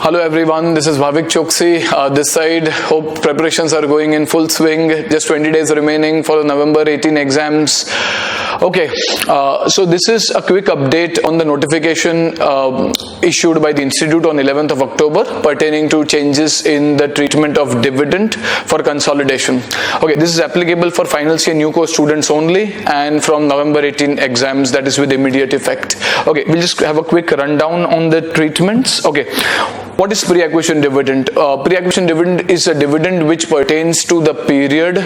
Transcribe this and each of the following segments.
Hello everyone, this is BHAVIK CHOKSI. This side, hope preparations are going in full swing. Just 20 days remaining for the November 18 exams. Okay, so this is a quick update on the notification issued by the Institute on 11th of October pertaining to changes in the treatment of dividend for consolidation. Okay, this is applicable for final year new course students only and from November 18 exams, that is with immediate effect. Okay, we'll just have a quick rundown on the treatments. Okay, what is pre-acquisition dividend? Pre-acquisition dividend is a dividend which pertains to the period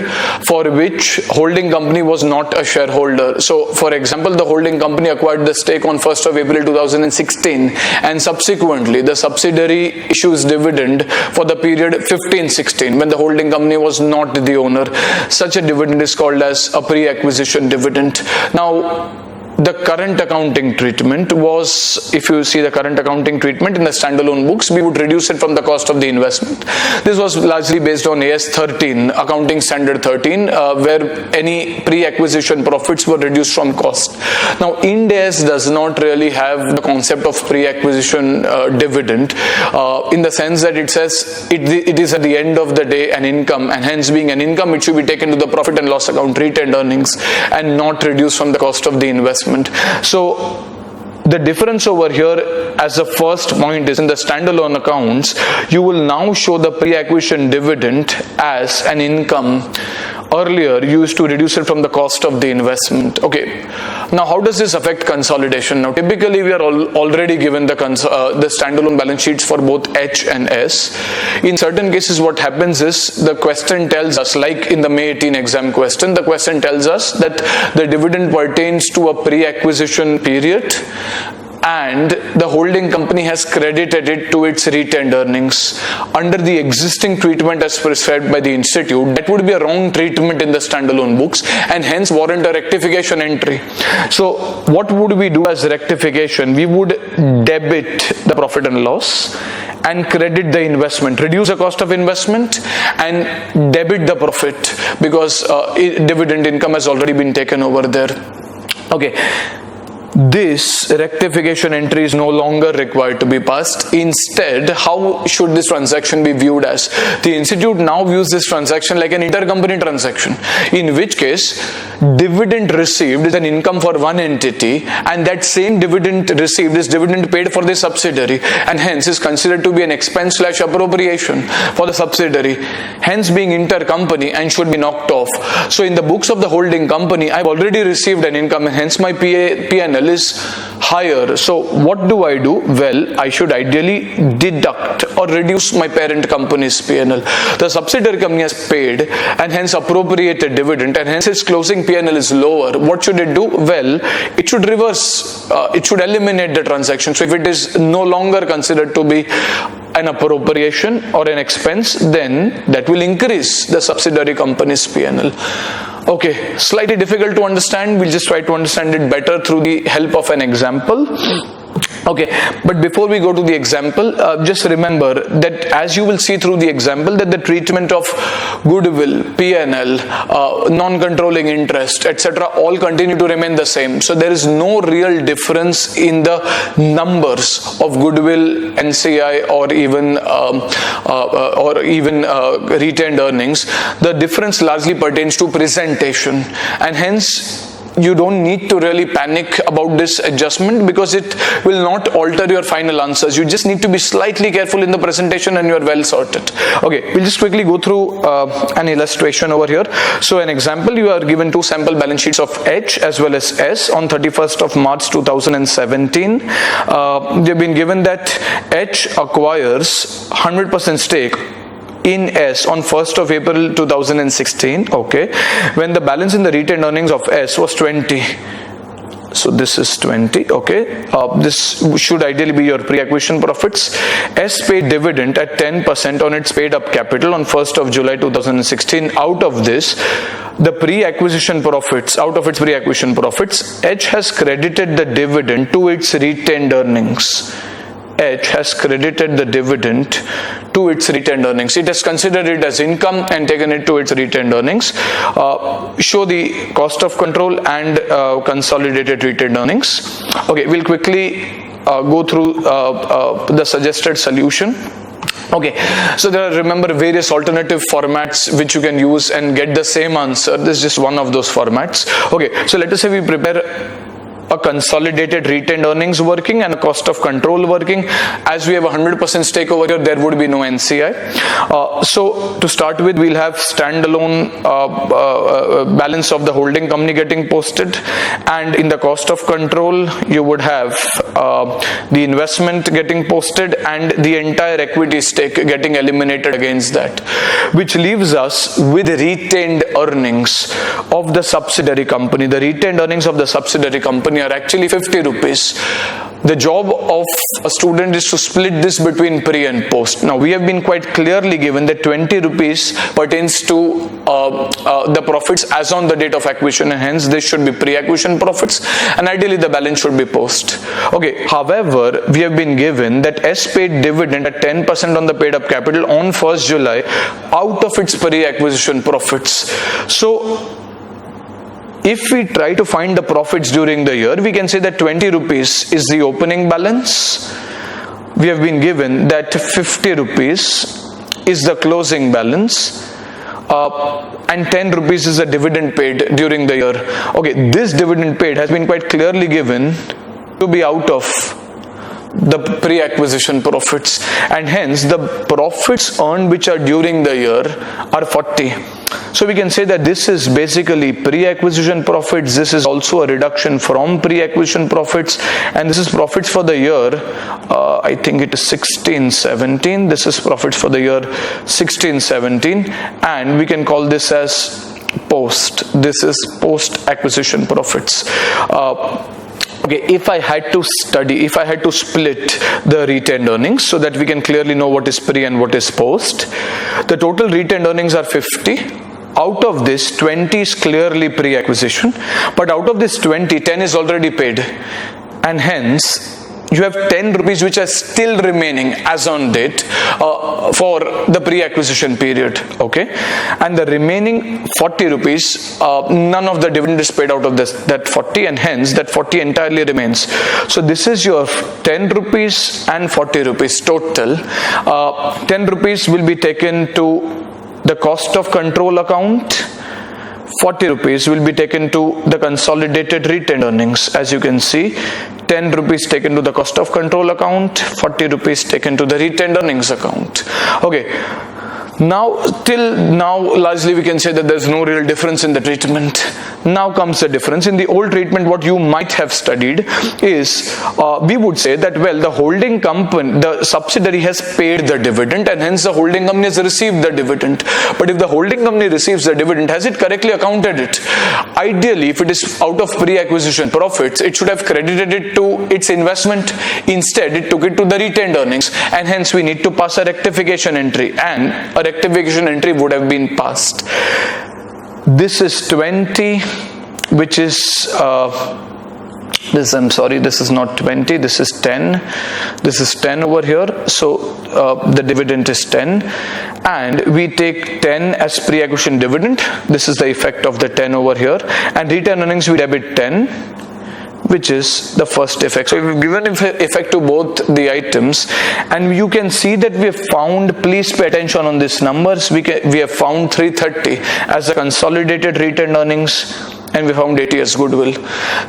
for which holding company was not a shareholder. So, for example, the holding company acquired the stake on 1st of April 2016 and subsequently the subsidiary issues dividend for the period 15-16 when the holding company was not the owner. Such a dividend is called as a pre-acquisition dividend. Now, the current accounting treatment was, if you see the current accounting treatment in the standalone books, we would reduce it from the cost of the investment. This was largely based on AS 13, Accounting Standard 13, where any pre-acquisition profits were reduced from cost. Now, Ind AS does not really have the concept of pre-acquisition dividend in the sense that it says it is at the end of the day an income, and hence being an income, it should be taken to the profit and loss account, retained earnings, and not reduced from the cost of the investment. So the difference over here as the first point is in the standalone accounts, you will now show the pre-acquisition dividend as an income. Earlier, you used to reduce it from the cost of the investment. Okay, now how does this affect consolidation? Now typically we are already given the standalone balance sheets for both H and S. In certain cases what happens is the question tells us, like in the May 18 exam question, the question tells us that the dividend pertains to a pre-acquisition period and the holding company has credited it to its retained earnings. Under the existing treatment as prescribed by the institute, that would be a wrong treatment in the standalone books and hence warrant a rectification entry. So what would we do as rectification? We would debit the profit and loss and credit the investment, reduce the cost of investment and debit the profit because dividend income has already been taken over there. Okay. This rectification entry is no longer required to be passed. Instead, how should this transaction be viewed as? The institute now views this transaction like an intercompany transaction, in which case dividend received is an income for one entity and that same dividend received is dividend paid for the subsidiary and hence is considered to be an expense/appropriation for the subsidiary, hence being intercompany and should be knocked off. So in the books of the holding company, I've already received an income and hence my P&L is higher. So what do? Well, I should ideally deduct or reduce my parent company's P&L. The subsidiary company has paid and hence appropriated dividend and hence its closing P&L is lower. What should it do? Well, it should reverse, it should eliminate the transaction. So if it is no longer considered to be an appropriation or an expense, then that will increase the subsidiary company's P&L. Okay, slightly difficult to understand. We'll just try to understand it better through the help of an example. Okay, but before we go to the example, just remember that as you will see through the example that the treatment of goodwill, P&L, non-controlling interest, etc. all continue to remain the same. So there is no real difference in the numbers of goodwill, NCI or even retained earnings. The difference largely pertains to presentation and hence you don't need to really panic about this adjustment because it will not alter your final answers. You just need to be slightly careful in the presentation and you're well sorted. Okay, we'll just quickly go through an illustration over here. So an example, you are given two sample balance sheets of H as well as S on 31st of March 2017. They've been given that H acquires 100% stake in S on 1st of April 2016, okay, when the balance in the retained earnings of S was 20. So this is 20, okay. This should ideally be your pre-acquisition profits. S paid dividend at 10% on its paid up capital on 1st of July 2016. Out of this, the pre-acquisition profits, out of its pre-acquisition profits, H has credited the dividend to its retained earnings. H has credited the dividend to its retained earnings. It has considered it as income and taken it to its retained earnings. Show the cost of control and consolidated retained earnings. Okay, we'll quickly go through the suggested solution. Okay, so there are, remember, various alternative formats which you can use and get the same answer. This is just one of those formats. Okay, so let us say we prepare a consolidated retained earnings working and a cost of control working. As we have 100% stake over here, there would be no NCI. So to start with, we'll have standalone balance of the holding company getting posted, and in the cost of control you would have the investment getting posted and the entire equity stake getting eliminated against that, which leaves us with retained earnings of the subsidiary company. The retained earnings of the subsidiary company are actually 50 rupees. The job of a student is to split this between pre and post. Now we have been quite clearly given that 20 rupees pertains to the profits as on the date of acquisition, and hence this should be pre-acquisition profits, and ideally the balance should be post. Okay, however, we have been given that S paid dividend at 10% on the paid up capital on 1st July out of its pre-acquisition profits. So if we try to find the profits during the year, we can say that 20 rupees is the opening balance. We have been given that 50 rupees is the closing balance, and 10 rupees is the dividend paid during the year. Okay, this dividend paid has been quite clearly given to be out of the pre-acquisition profits, and hence the profits earned which are during the year are 40. So we can say that this is basically pre-acquisition profits. This is also a reduction from pre-acquisition profits, and this is profits for the year, I think it is 16-17. This is profits for the year 16-17, and we can call this as post. This is post-acquisition profits. Okay, if I had to split the retained earnings so that we can clearly know what is pre and what is post, the total retained earnings are 50. Out of this, 20 is clearly pre-acquisition, but out of this 20, 10 is already paid, and hence you have 10 rupees which are still remaining as on date for the pre-acquisition period. Okay, and the remaining 40 rupees, none of the dividend is paid out of that 40, and hence that 40 entirely remains. So this is your 10 rupees and 40 rupees total. 10 rupees will be taken to the cost of control account. 40 rupees will be taken to the consolidated retained earnings. As you can see, 10 rupees taken to the cost of control account, 40 rupees taken to the retained earnings account. Okay, now till now largely we can say that there's no real difference in the treatment. Now comes the difference. In the old treatment, what you might have studied is we would say that, well, the holding company, the subsidiary has paid the dividend, and hence the holding company has received the dividend. But if the holding company receives the dividend, has it correctly accounted it? Ideally, if it is out of pre-acquisition profits, it should have credited it to its investment. Instead, it took it to the retained earnings, and hence we need to pass a rectification entry, and a rectification entry would have been passed. This is 20, which is this is not 20, this is 10. This is 10 over here, so the dividend is 10, and we take 10 as pre-acquisition dividend. This is the effect of the 10 over here, and retained earnings we debit 10, which is the first effect. So we've given effect to both the items, and you can see that we have found, please pay attention on these numbers, we have found 330 as the consolidated retained earnings, and we found 80 as goodwill.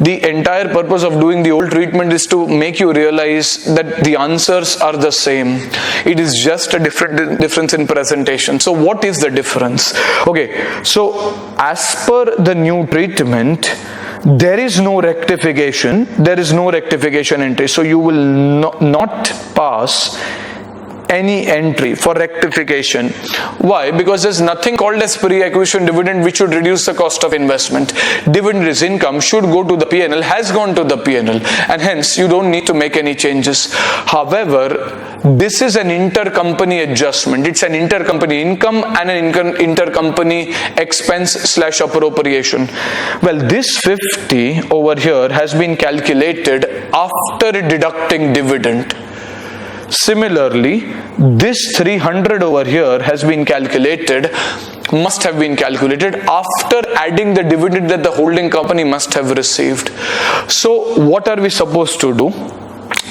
The entire purpose of doing the old treatment is to make you realize that the answers are the same. It is just a difference in presentation. So what is the difference? Okay, so as per the new treatment, there is no rectification entry. So you will not pass any entry for rectification. Why? Because there's nothing called as pre-acquisition dividend which should reduce the cost of investment. Dividend is income, should go to the P&L, has gone to the P&L, and hence you don't need to make any changes. However, this is an intercompany adjustment. It's an intercompany income and an intercompany expense / appropriation. Well, this 50 over here has been calculated after deducting dividend. Similarly, this 300 over here has been calculated, must have been calculated after adding the dividend that the holding company must have received. So what are we supposed to do?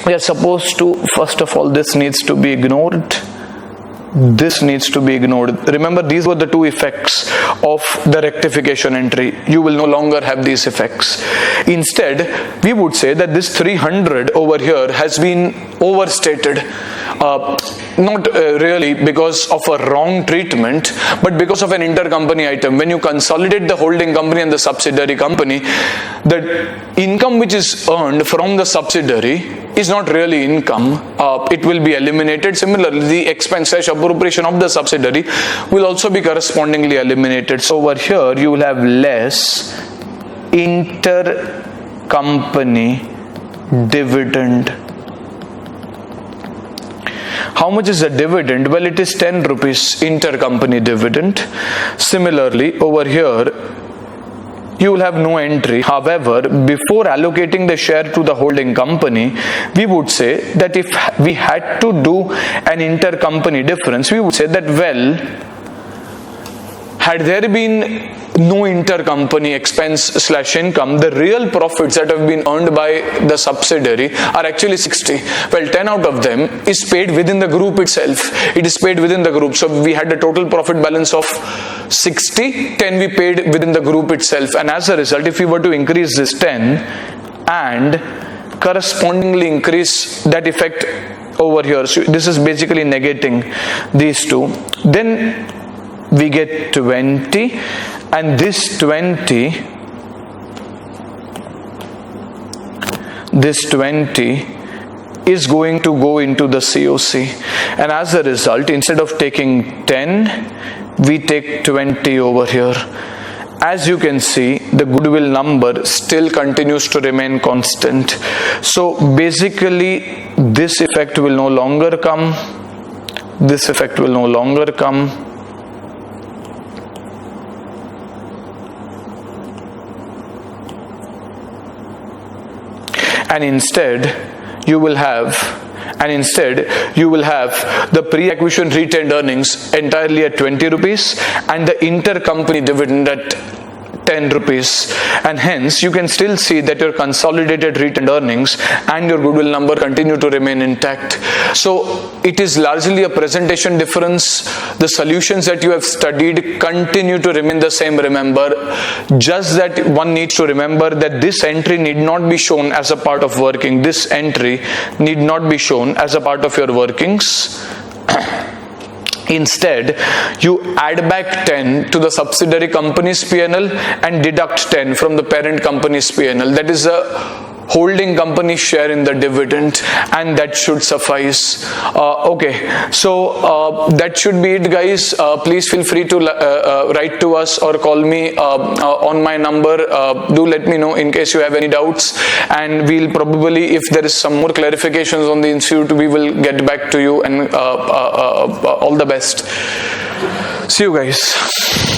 we are supposed to, first of all, this needs to be ignored. This needs to be ignored. Remember, these were the two effects of the rectification entry. You will no longer have these effects. Instead, we would say that this 300 over here has been overstated. Not really because of a wrong treatment, but because of an intercompany item. When you consolidate the holding company and the subsidiary company, the income which is earned from the subsidiary is not really income. It will be eliminated. Similarly, the expense / appropriation of the subsidiary will also be correspondingly eliminated. So over here you will have less intercompany dividend. How much is the dividend? Well, it is 10 rupees intercompany dividend. Similarly, over here you will have no entry. However, before allocating the share to the holding company, we would say that if we had to do an intercompany difference, we would say that, well, had there been no intercompany expense / income, the real profits that have been earned by the subsidiary are actually 60. Well, 10 out of them is paid within the group itself. It is paid within the group. So we had a total profit balance of 60, 10 we paid within the group itself. And as a result, if we were to increase this 10 and correspondingly increase that effect over here, so this is basically negating these two, then we get 20, and this 20 is going to go into the COC, and as a result, instead of taking 10, we take 20 over here. As you can see, the goodwill number still continues to remain constant. So basically, this effect will no longer come. This effect will no longer come. And instead you will have the pre-acquisition retained earnings entirely at 20 rupees and the intercompany dividend at 10 rupees, and hence you can still see that your consolidated retained earnings and your goodwill number continue to remain intact. So it is largely a presentation difference. The solutions that you have studied continue to remain the same. Remember, just that one needs to remember that this entry need not be shown as a part of working. This entry need not be shown as a part of your workings. Instead, you add back 10 to the subsidiary company's P&L and deduct 10 from the parent company's P&L. That is a holding company share in the dividend, and that should suffice. Okay, so that should be it, guys. Please feel free to write to us or call me on my number. Do let me know in case you have any doubts, and we'll probably, if there is some more clarifications on the institute, we will get back to you, and all the best. See you guys.